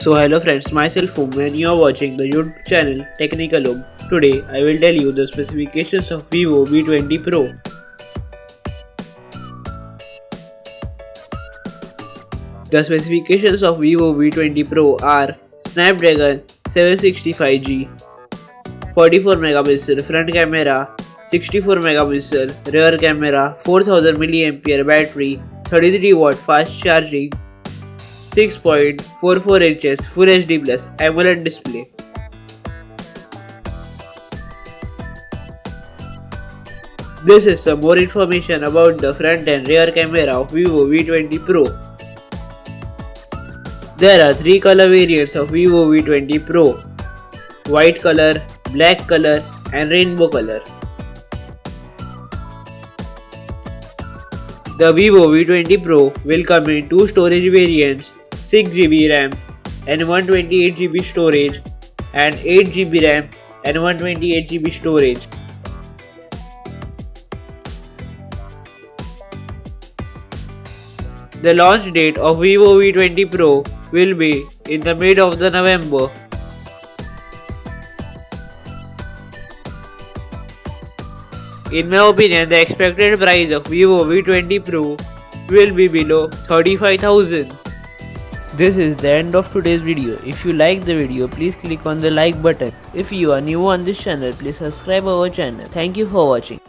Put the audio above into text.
So hello friends, myself Hum and you are watching the YouTube channel Technical Hum. Today I will tell you the specifications of Vivo V20 Pro. The specifications of Vivo V20 Pro are Snapdragon 765G, 44MP front camera, 64MP rear camera, 4000mAh battery, 33W fast charging, 6.44 inches Full HD Plus AMOLED display. This is some more information about the front and rear camera of Vivo V20 Pro. There are 3 color variants of Vivo V20 Pro: white color, black color and rainbow color. The Vivo V20 Pro will come in 2 storage variants, 6GB RAM and 128GB storage and 8GB RAM and 128GB storage. The launch date of Vivo V20 Pro will be in the mid of the November. In my opinion, the expected price of Vivo V20 Pro will be below 35,000. This is the end of today's video. If you like the video, please click on the like button. If you are new on this channel, please subscribe our channel. Thank you for watching.